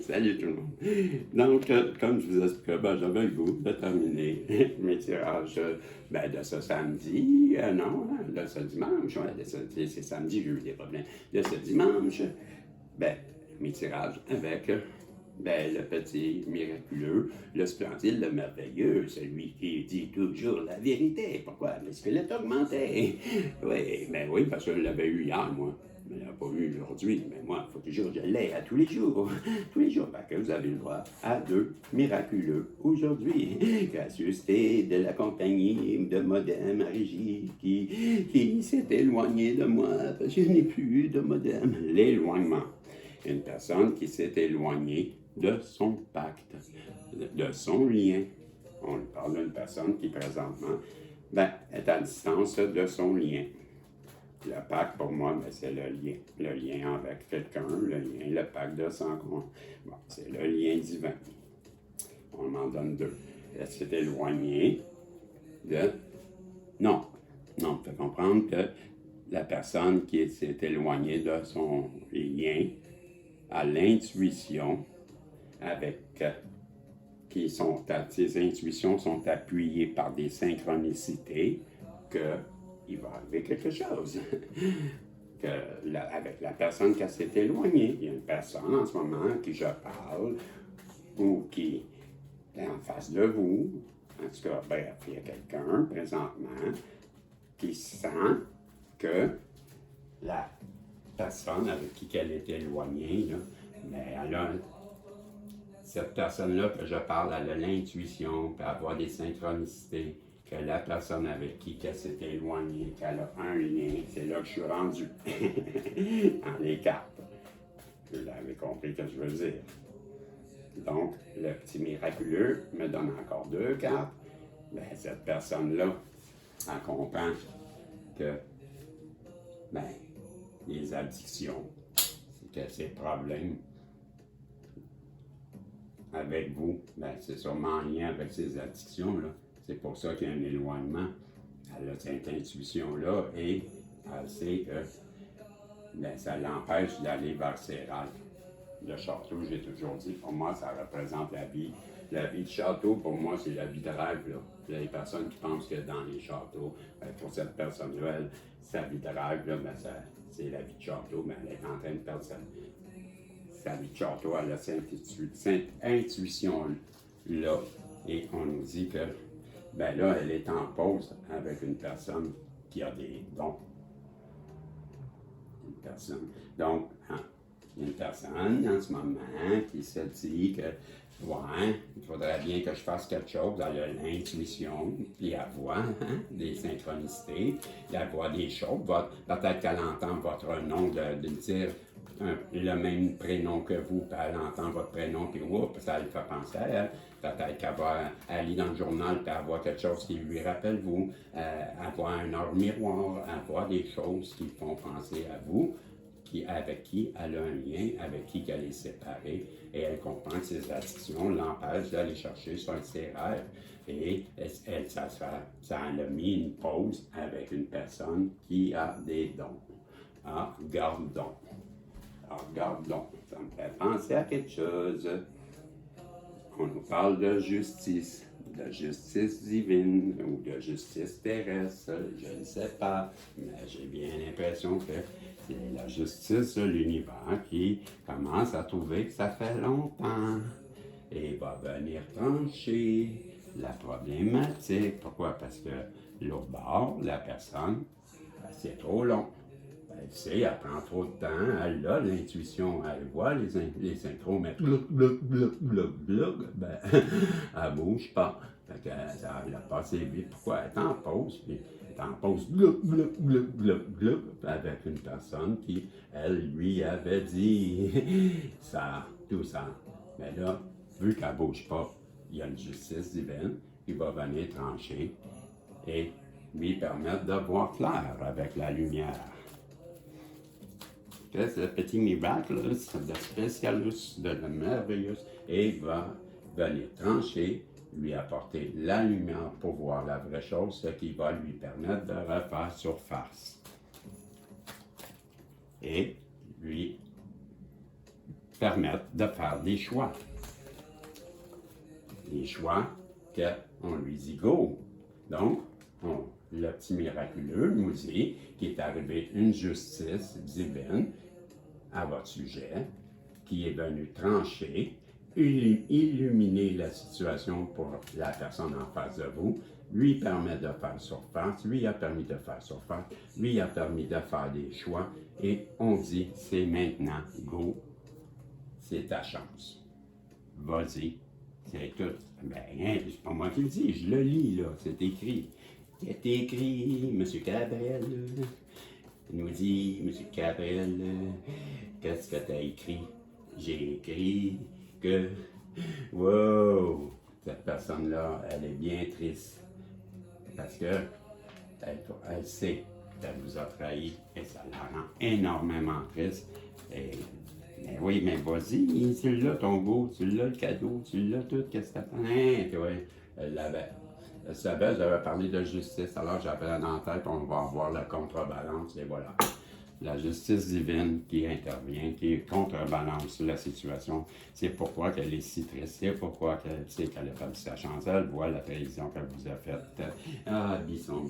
Salut tout le monde. Donc, comme je vous expliquais, j'avais le goût de terminer mes tirages de ce samedi, non, de ce dimanche, c'est samedi, j'ai eu des problèmes, de ce dimanche, mes tirages avec le petit miraculeux, le splendide, le merveilleux, celui qui dit toujours la vérité. Pourquoi? Mais ce qu'il est augmenté. Oui, parce que je l'avais eu hier, moi. Mais je l'ai pas eu aujourd'hui. Mais moi, il faut toujours que je l'aie à tous les jours. Tous les jours. Parce que vous avez le droit à 2 miraculeux aujourd'hui. Gracieuseté de la compagnie de modem à régie qui s'est éloignée de moi parce que je n'ai plus de modem. L'éloignement. Une personne qui s'est éloignée de son pacte, de son lien. On parle d'une personne qui, présentement, est à distance de son lien. Le pacte, pour moi, c'est le lien. Le lien avec quelqu'un, le pacte de sang. C'est le lien divin. On m'en donne 2. Elle s'est éloignée de... Non, on peut comprendre que la personne qui s'est éloignée de son lien à l'intuition avec ses intuitions sont appuyées par des synchronicités qu'il va arriver quelque chose. Avec la personne qui s'est éloignée. Il y a une personne en ce moment qui je parle ou qui est en face de vous. En tout cas, bref, il y a quelqu'un présentement qui sent que la personne avec qui elle est éloignée, là, mais cette personne-là que je parle, elle a l'intuition, peut avoir des synchronicités, que la personne avec qui elle s'est éloignée, qu'elle a un lien, c'est là que je suis rendu, dans les cartes. Vous avez compris ce que je veux dire. Donc, le petit miraculeux me donne encore 2 cartes. Cette personne-là, elle comprend que, les addictions, que ses problèmes avec vous, c'est sûrement en lien avec ces addictions-là. C'est pour ça qu'il y a un éloignement. Elle a cette intuition-là et elle sait que ça l'empêche d'aller vers ses rêves. Le château, j'ai toujours dit, pour moi, ça représente la vie. La vie de château, pour moi, c'est la vie de rêve. Là. Il y a des personnes qui pensent que dans les châteaux, pour cette personne-là, sa vie de rêve, là, c'est la vie de château, mais elle est en train de perdre sa vie de château. Elle a cette intuition-là. Et on nous dit que, là, elle est en pause avec une personne qui a des dons. Une personne. Donc, une personne en ce moment qui se dit que, il faudrait bien que je fasse quelque chose. Elle a l'intuition, puis elle voit des synchronicités, elle voit des choses. Peut-être qu'elle entend votre nom de dire le même prénom que vous, puis elle entend votre prénom, puis ça lui fait penser à elle. Peut-être qu'elle va aller dans le journal, puis elle voit quelque chose qui lui rappelle vous, elle voit un or miroir, elle voit des choses qui font penser à vous. Avec qui elle a un lien, avec qui elle est séparée, et elle comprend que ses addictions l'empêchent d'aller chercher sur ses rêves. Et ça a mis une pause avec une personne qui a des dons. Regardons. Ça me fait penser à quelque chose. On nous parle de justice divine ou de justice terrestre, je ne sais pas, mais j'ai bien l'impression que c'est la justice de l'univers qui commence à trouver que ça fait longtemps et va venir trancher la problématique. Pourquoi? Parce que l'autre bord, la personne, c'est trop long. Elle sait, elle prend trop de temps, elle a l'intuition, elle voit les synchros, mais elle bouge pas. Fait que ça l'a passé vite. Pourquoi? Elle est en pause, puis elle est en pause avec une personne qui, elle, lui avait dit ça, tout ça. Mais là, vu qu'elle bouge pas, il y a une justice divine qui va venir trancher et lui permettre de voir clair avec la lumière. C'est le petit miracle, de spécialus, de le merveilleux, et va venir trancher, lui apporter la lumière pour voir la vraie chose, ce qui va lui permettre de refaire surface. Et lui permettre de faire des choix. Des choix qu'on lui dit go. Donc, le petit miraculeux nous dit qu'il est arrivé une justice divine à votre sujet, qui est venu trancher, illuminer la situation pour la personne en face de vous, lui permet de faire surface, lui a permis de faire surface, lui a permis de faire des choix, et on dit, c'est maintenant, go, c'est ta chance. Vas-y, c'est tout. Ben, hein, c'est pas moi qui le dis, je le lis, là, c'est écrit. C'est écrit, M. Cabrel, il nous dit, M. Cabrel, qu'est-ce que tu as écrit? J'ai écrit que, wow, cette personne-là, elle est bien triste. Parce que elle sait qu'elle vous a trahi et ça la rend énormément triste. Mais oui, mais vas-y, tu l'as ton goût, tu l'as le cadeau, tu l'as tout, qu'est-ce que t'attends? Hein, oui, elle l'avait. Elle savait, j'avais parlé de justice, alors j'avais dans la tête, on va avoir la contrebalance, et voilà. La justice divine qui intervient, qui contrebalance la situation. C'est pourquoi qu'elle est si triste, c'est pourquoi qu'elle sait qu'elle a perdu sa chance. Elle voit la trahison qu'elle vous a faite. Ah, Bisson,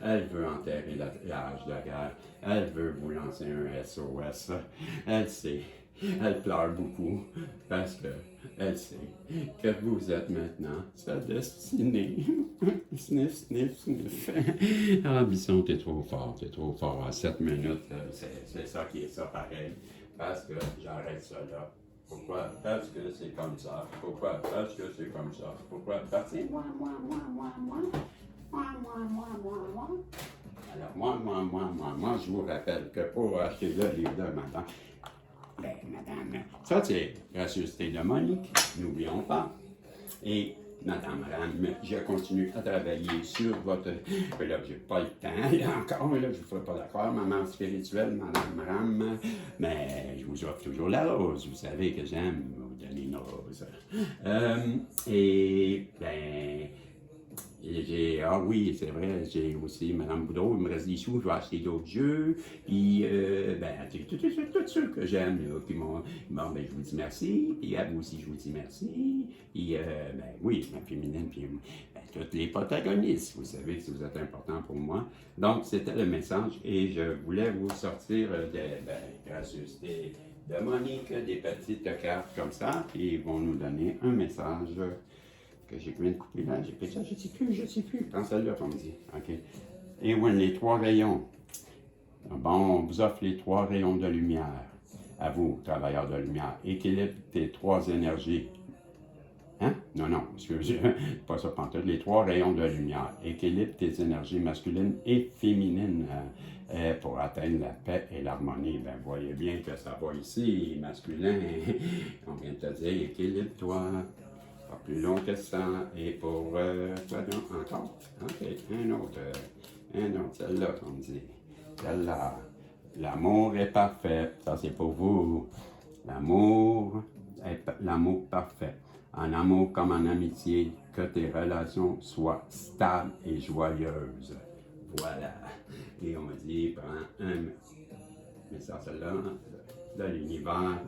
elle veut enterrer la hache de guerre. Elle veut vous lancer un SOS. Elle sait. Elle pleure beaucoup parce qu'elle sait que vous êtes maintenant sa destinée. Sniff, sniff, sniff. Ah, Bisson, t'es trop fort, t'es trop fort. À 7 minutes, c'est ça qui est ça pareil. Parce que j'arrête ça là. Pourquoi? Parce que c'est comme ça. Pourquoi? Parce que c'est comme ça. Pourquoi? Parce que moi. Alors, moi, je vous rappelle que pour acheter le livre de madame, ben, madame, ça c'est gracieuseté de Monique, n'oublions pas. Et madame Ram, je continue à travailler sur votre. Là, j'ai pas le temps, là encore, là, je vous ferai pas d'accord, maman spirituelle, madame Ram, mais je vous offre toujours la rose. Vous savez que j'aime vous donner une rose. Et, ben. Ah oui, c'est vrai, j'ai aussi Mme Boudreau, il me reste des sous, je vais acheter d'autres jeux. Puis, tout ceux que j'aime, là, qui m'ont. Bon, ben, je vous dis merci. Puis, à vous aussi, je vous dis merci. Puis, ben, oui, ma féminine, puis, ben, toutes les protagonistes, vous savez que vous êtes important pour moi. Donc, c'était le message et je voulais vous sortir gracieuseté de Monique, des petites cartes comme ça, puis ils vont nous donner un message. Que j'ai viens de couper là, j'ai fait ça, je ne sais plus. Prends celle-là, on me dit. OK. Et oui, les 3 rayons. Bon, on vous offre les 3 rayons de lumière. À vous, travailleurs de lumière. Équilibre tes 3 énergies. Hein? Non, excusez, pas ça pantoute. Les 3 rayons de lumière. Équilibre tes énergies masculines et féminines pour atteindre la paix et l'harmonie. Ben, voyez bien que ça va ici, masculin. On vient de te dire, équilibre-toi. Pas plus long que ça. Et pour quoi donc encore? OK, un autre, celle-là qu'on dit. Celle-là. L'amour est parfait. Ça, c'est pour vous. L'amour parfait. En amour comme en amitié, que tes relations soient stables et joyeuses. Voilà. Et on dit, prends un message là de l'univers.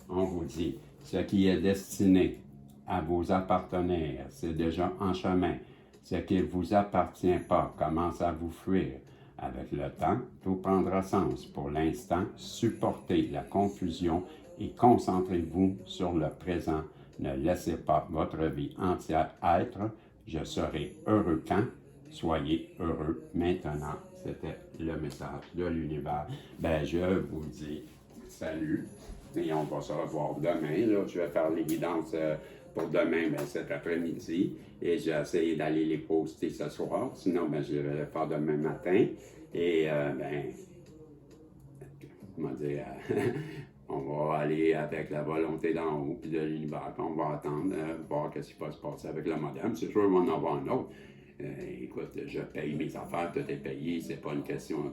On vous dit, ce qui est destiné à vous appartenir, c'est déjà en chemin. Ce qui ne vous appartient pas commence à vous fuir. Avec le temps, tout prendra sens. Pour l'instant, supportez la confusion et concentrez-vous sur le présent. Ne laissez pas votre vie entière être. Je serai heureux quand. Soyez heureux maintenant. C'était le message de l'univers. Ben, je vous dis salut. Et on va se revoir demain. Là, je vais faire les guidances pour demain, ben, cet après-midi. Et j'ai essayé d'aller les poster ce soir. Sinon, ben, je vais le faire demain matin. Et, comment dire, on va aller avec la volonté d'en haut, puis de l'univers. On va attendre, voir ce qui va se passer avec le modem. C'est sûr qu'on va en avoir un autre. Écoute, je paye mes affaires, tout est payé, c'est pas une question.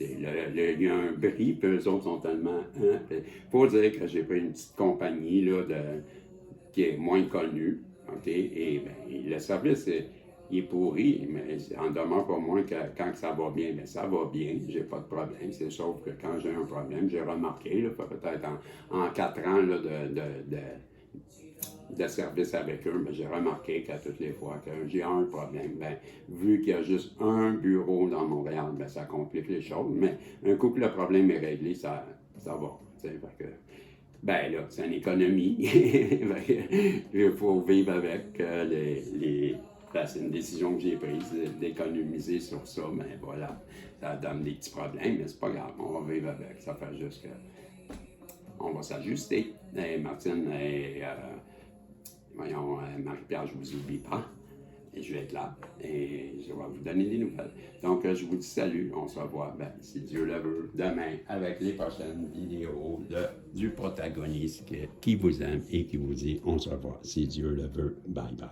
Il y a un bris, puis eux autres sont tellement. Il faut dire que j'ai pris une petite compagnie là, qui est moins connue. OK? Et ben, le service il est pourri, mais en demeure pas moins que quand ça va bien, bien ça va bien, j'ai pas de problème. C'est sauf que quand j'ai un problème, j'ai remarqué, là, peut-être en 4 ans là, de service avec eux, mais j'ai remarqué qu'à toutes les fois que j'ai un problème, ben, vu qu'il y a juste un bureau dans Montréal, ben, ça complique les choses. Mais un coup que le problème est réglé, ça va. Fait que, ben là, c'est une économie. Il faut vivre avec c'est une décision que j'ai prise d'économiser sur ça, mais voilà, ça donne des petits problèmes, mais c'est pas grave, on va vivre avec. Ça fait juste que on va s'ajuster. Et Martine, voyons, Marie-Pierre, je vous oublie pas. Et je vais être là et je vais vous donner des nouvelles. Donc, je vous dis salut. On se revoit, ben, si Dieu le veut, demain avec les prochaines vidéos du protagoniste qui vous aime et qui vous dit on se revoit, si Dieu le veut. Bye bye.